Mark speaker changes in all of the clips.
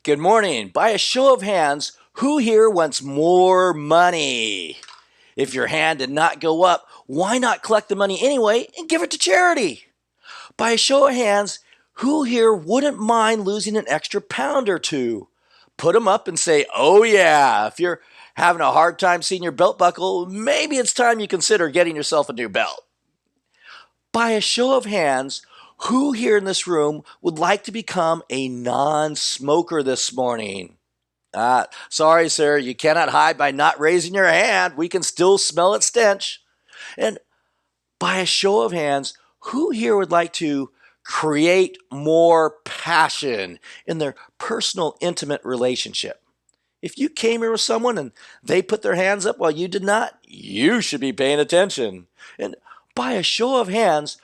Speaker 1: Good morning. By a show of hands, who here wants more money? If your hand did not go up, why not collect the money anyway and give it to charity? By a show of hands, who here wouldn't mind losing an extra pound or two? Put them up and say, oh yeah. If you're having a hard time seeing your belt buckle, maybe it's time you consider getting yourself a new belt. By a show of hands, who here in this room would like to become a non-smoker this morning? Sorry, sir, you cannot hide by not raising your hand. We can still smell its stench. And by a show of hands, who here would like to create more passion in their personal, intimate relationship? If you came here with someone and they put their hands up while you did not, you should be paying attention. And by a show of hands,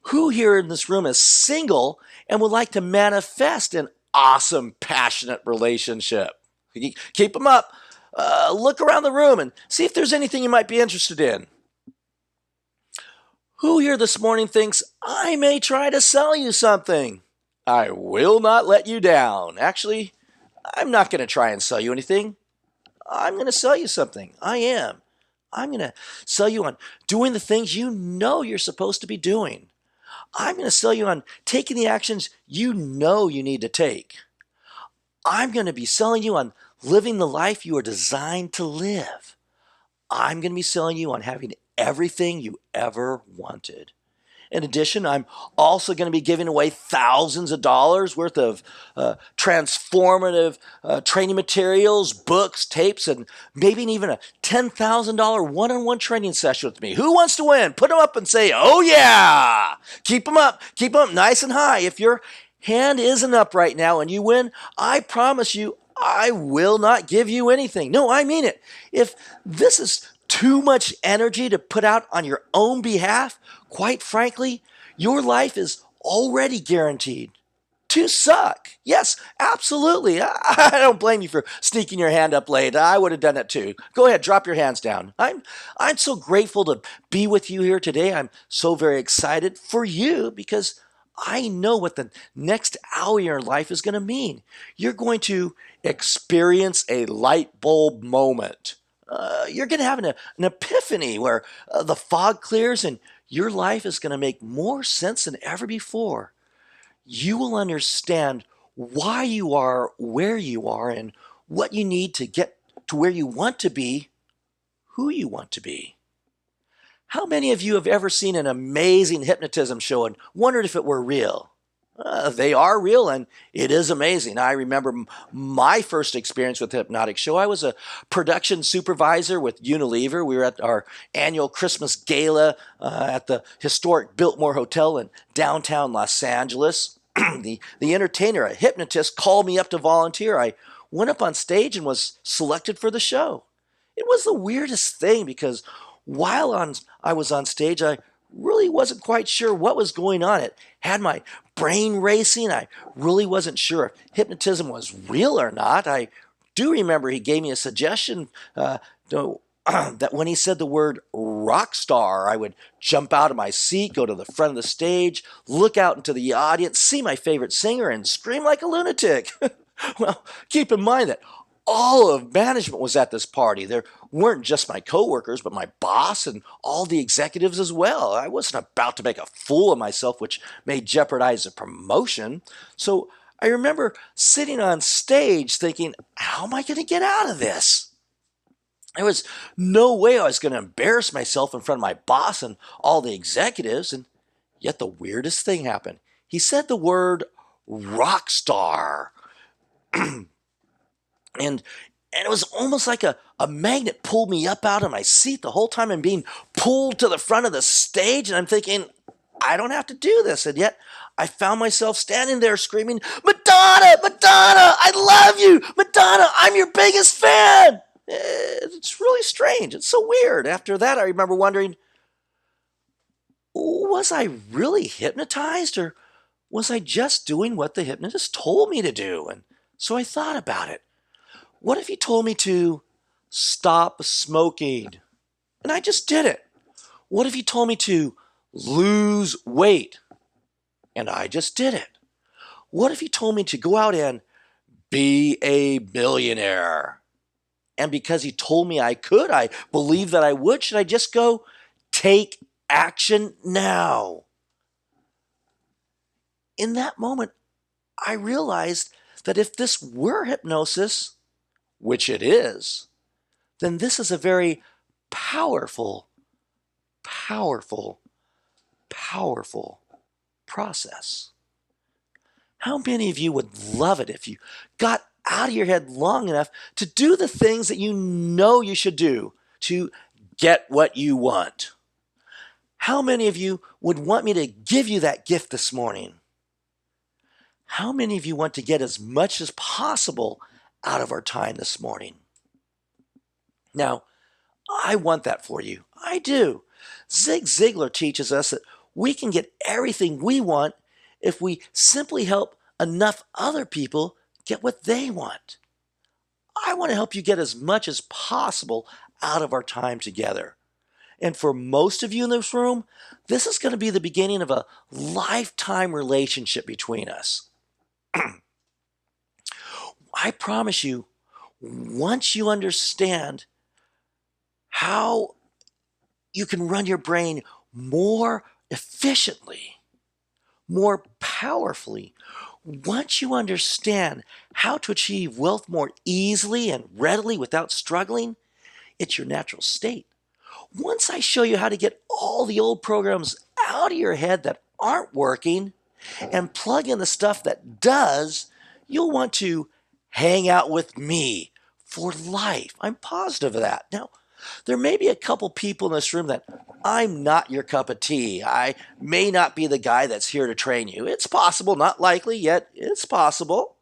Speaker 1: who here in this room is single and would like to manifest an awesome, passionate relationship? Keep them up. Look around the room and see if there's anything you might be interested in. Who here this morning thinks, I may try to sell you something? I will not let you down. Actually, I'm not going to try and sell you anything. I'm going to sell you something. I am. I'm going to sell you on doing the things you know you're supposed to be doing. I'm going to sell you on taking the actions you know you need to take. I'm going to be selling you on living the life you are designed to live. I'm going to be selling you on having everything you ever wanted. In addition, I'm also going to be giving away thousands of dollars worth of transformative training materials, books, tapes, and maybe even a $10,000 one-on-one training session with me. Who wants to win? Put them up and say, oh yeah! Keep them up. Keep them up nice and high. If your hand isn't up right now and you win, I promise you, I will not give you anything. No, I mean it. If this is too much energy to put out on your own behalf, quite frankly, your life is already guaranteed to suck. Yes, absolutely. I don't blame you for sneaking your hand up late. I would have done it too. Go ahead, drop your hands down. I'm so grateful to be with you here today. I'm so very excited for you because I know what the next hour in your life is going to mean. You're going to experience a light bulb moment. You're going to have an epiphany where the fog clears and your life is going to make more sense than ever before. You will understand why you are where you are and what you need to get to where you want to be, who you want to be. How many of you have ever seen an amazing hypnotism show and wondered if it were real? They are real and it is amazing. I remember my first experience with the hypnotic show. I was a production supervisor with Unilever. We were at our annual Christmas gala at the historic Biltmore Hotel in downtown Los Angeles. The entertainer, a hypnotist, called me up to volunteer. I went up on stage and was selected for the show. It was the weirdest thing because while I was on stage, I really wasn't quite sure what was going on. It had my brain racing. I really wasn't sure if hypnotism was real or not. I do remember he gave me a suggestion that when he said the word rock star, I would jump out of my seat, go to the front of the stage, look out into the audience, see my favorite singer, and scream like a lunatic. Well, keep in mind that all of management was at this party. There weren't just my coworkers, but my boss and all the executives as well. I wasn't about to make a fool of myself, which may jeopardize a promotion. So I remember sitting on stage thinking, how am I going to get out of this? There was no way I was going to embarrass myself in front of my boss and all the executives. And yet the weirdest thing happened. He said the word rock star. And it was almost like a magnet pulled me up out of my seat the whole time. I'm being pulled to the front of the stage, and I'm thinking, I don't have to do this. And yet I found myself standing there screaming, Madonna, Madonna, I love you. Madonna, I'm your biggest fan. It's really strange. It's so weird. After that, I remember wondering, was I really hypnotized, or was I just doing what the hypnotist told me to do? And so I thought about it. What if he told me to stop smoking? And I just did it. What if he told me to lose weight? And I just did it. What if he told me to go out and be a billionaire. And because he told me I could, I believe that I would. Should I just go take action now? In that moment, I realized that if this were hypnosis, which it is, then this is a very powerful, powerful, powerful process. How many of you would love it if you got out of your head long enough to do the things that you know you should do to get what you want? How many of you would want me to give you that gift this morning? How many of you want to get as much as possible out of our time this morning? Now, I want that for you. I do. Zig Ziglar teaches us that we can get everything we want if we simply help enough other people get what they want. I want to help you get as much as possible out of our time together. And for most of you in this room, this is going to be the beginning of a lifetime relationship between us. I promise you, once you understand how you can run your brain more efficiently, more powerfully, once you understand how to achieve wealth more easily and readily without struggling, it's your natural state. Once I show you how to get all the old programs out of your head that aren't working and plug in the stuff that does, you'll want to hang out with me for life. I'm positive of that. Now, there may be a couple people in this room that I'm not your cup of tea. I may not be the guy that's here to train you. It's possible, not likely, yet it's possible.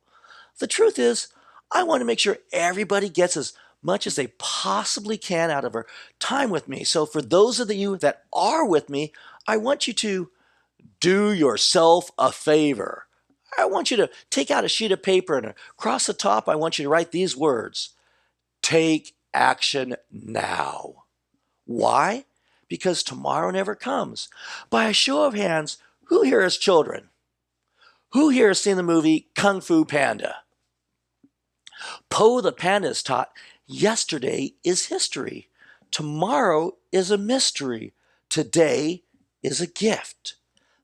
Speaker 1: The truth is, I want to make sure everybody gets as much as they possibly can out of our time with me. So for those of you that are with me, I want you to do yourself a favor. I want you to take out a sheet of paper and across the top, I want you to write these words: take action now. Why? Because tomorrow never comes. By a show of hands, who here has children? Who here has seen the movie Kung Fu Panda? Po the panda is taught yesterday is history. Tomorrow is a mystery. Today is a gift.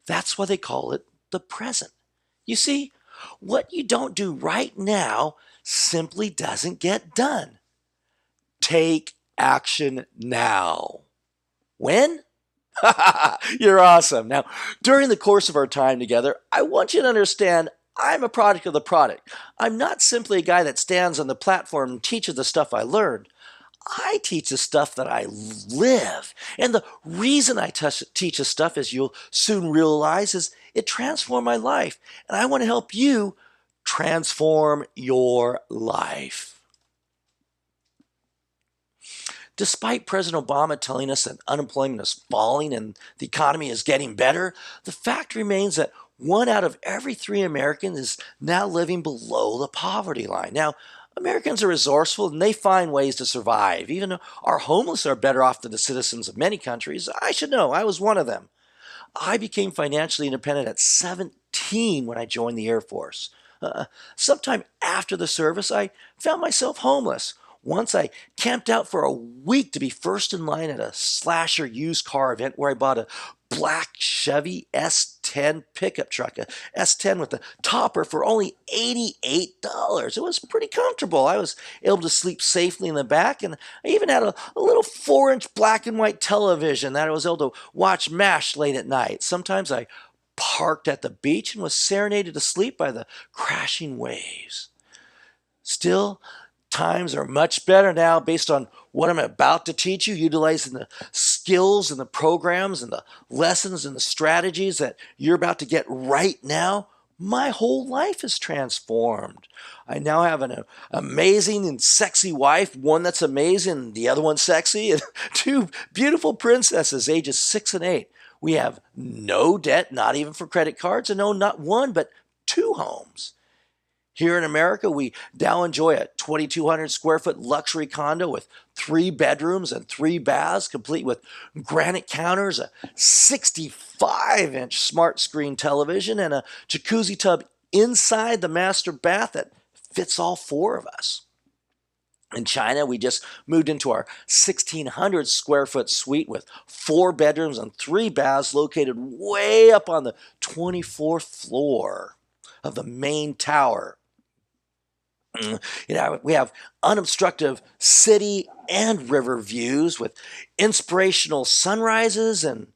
Speaker 1: That's why they call it the present. You see, what you don't do right now simply doesn't get done. Take action now. When? You're awesome. Now, during the course of our time together, I want you to understand I'm a product of the product. I'm not simply a guy that stands on the platform and teaches the stuff I learned. I teach the stuff that I live. And the reason I teach this stuff, as you'll soon realize, is it transformed my life. And I want to help you transform your life. Despite President Obama telling us that unemployment is falling and the economy is getting better, the fact remains that 1 out of every 3 Americans is now living below the poverty line. Now, Americans are resourceful and they find ways to survive. Even though our homeless are better off than the citizens of many countries, I should know, I was one of them. I became financially independent at 17 when I joined the Air Force. Sometime after the service, I found myself homeless. Once I camped out for a week to be first in line at a slasher used car event where I bought a black Chevy S10 pickup truck, a S10 with a topper for only $88. It was pretty comfortable. I was able to sleep safely in the back, and I even had a little 4-inch black and white television that I was able to watch MASH late at night. Sometimes I parked at the beach and was serenaded to sleep by the crashing waves. Still, times are much better now based on what I'm about to teach you, utilizing the skills and the programs and the lessons and the strategies that you're about to get right now. My whole life is transformed. I now have an amazing and sexy wife, one that's amazing, the other one sexy, and 2 beautiful princesses, ages 6 and 8. We have no debt, not even for credit cards, and no, not 1, but 2 homes. Here in America, we now enjoy a 2,200 square foot luxury condo with 3 bedrooms and 3 baths, complete with granite counters, a 65-inch smart screen television, and a jacuzzi tub inside the master bath that fits all four of us. In China, we just moved into our 1,600 square foot suite with 4 bedrooms and 3 baths located way up on the 24th floor of the main tower. We have unobstructed city and river views with inspirational sunrises and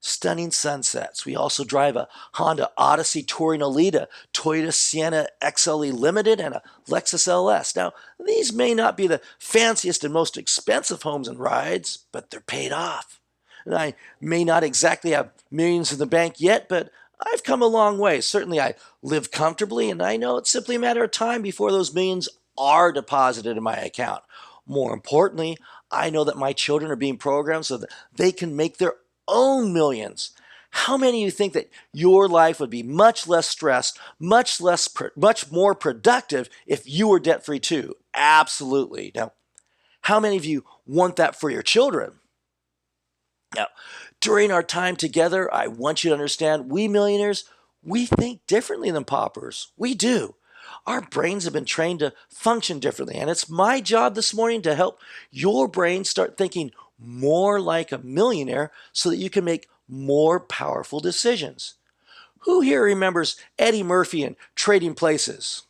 Speaker 1: stunning sunsets. We also drive a Honda Odyssey Touring Elite, a Toyota Sienna XLE Limited, and a Lexus LS. Now, these may not be the fanciest and most expensive homes and rides, but they're paid off. And I may not exactly have millions in the bank yet, but I've come a long way. Certainly I live comfortably, and I know it's simply a matter of time before those millions are deposited in my account. More importantly, I know that my children are being programmed so that they can make their own millions. How many of you think that your life would be much less stressed, much more productive if you were debt-free too? Absolutely. Now, how many of you want that for your children? Now, during our time together, I want you to understand we millionaires, we think differently than paupers. We do. Our brains have been trained to function differently, and it's my job this morning to help your brain start thinking more like a millionaire so that you can make more powerful decisions. Who here remembers Eddie Murphy and Trading Places?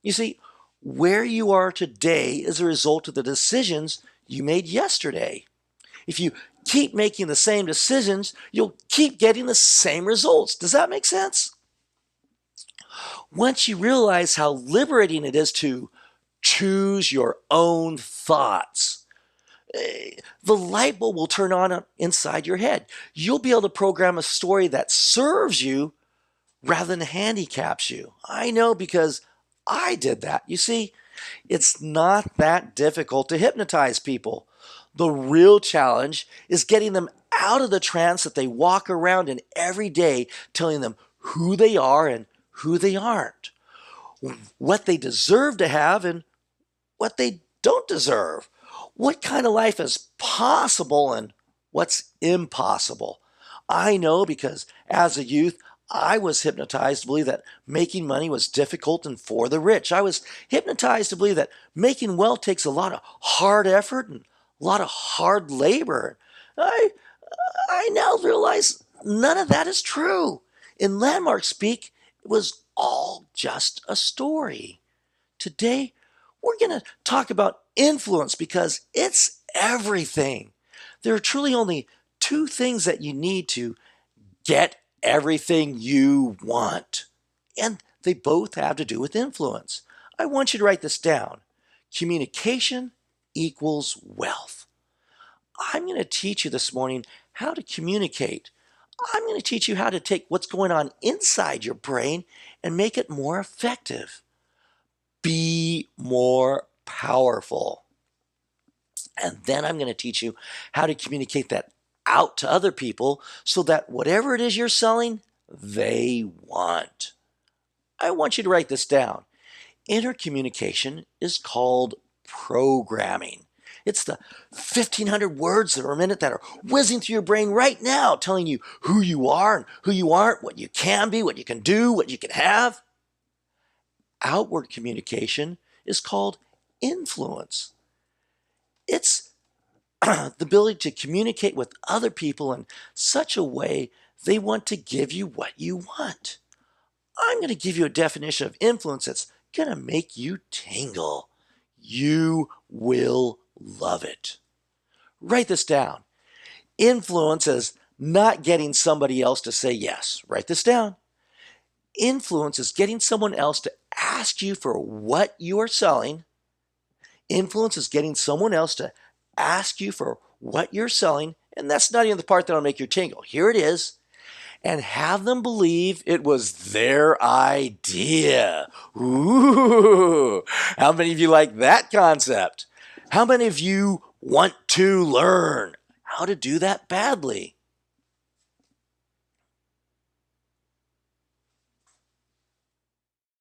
Speaker 1: You see, where you are today is a result of the decisions you made yesterday. If you keep making the same decisions, you'll keep getting the same results. Does that make sense? Once you realize how liberating it is to choose your own thoughts, the light bulb will turn on inside your head. You'll be able to program a story that serves you rather than handicaps you. I know because I did that. You see, it's not that difficult to hypnotize people. The real challenge is getting them out of the trance that they walk around in every day, telling them who they are and who they aren't, what they deserve to have and what they don't deserve, what kind of life is possible and what's impossible. I know because as a youth, I was hypnotized to believe that making money was difficult and for the rich. I was hypnotized to believe that making wealth takes a lot of hard effort and a lot of hard labor. I now realize none of that is true. In Landmark speak, it was all just a story. Today, we're going to talk about influence because it's everything. There are truly only 2 things that you need to get everything you want. And they both have to do with influence. I want you to write this down. Communication equals wealth. I'm going to teach you this morning how to communicate. I'm going to teach you how to take what's going on inside your brain and make it more effective. Be more powerful. And then I'm going to teach you how to communicate that out to other people so that whatever it is you're selling, they want. I want you to write this down. Inner communication is called programming. It's the 1,500 words per minute that are whizzing through your brain right now, telling you who you are and who you aren't, what you can be, what you can do, what you can have. Outward communication is called influence. It's the ability to communicate with other people in such a way they want to give you what you want. I'm going to give you a definition of influence that's going to make you tingle. You will love it. Write this down. Influence is not getting somebody else to say yes. Write this down. Influence is getting someone else to ask you for what you are selling. Influence is getting someone else to ask you for what you're selling, and that's not even the part that'll make you tingle. Here it is. And have them believe it was their idea. Ooh, how many of you like that concept? How many of you want to learn how to do that badly?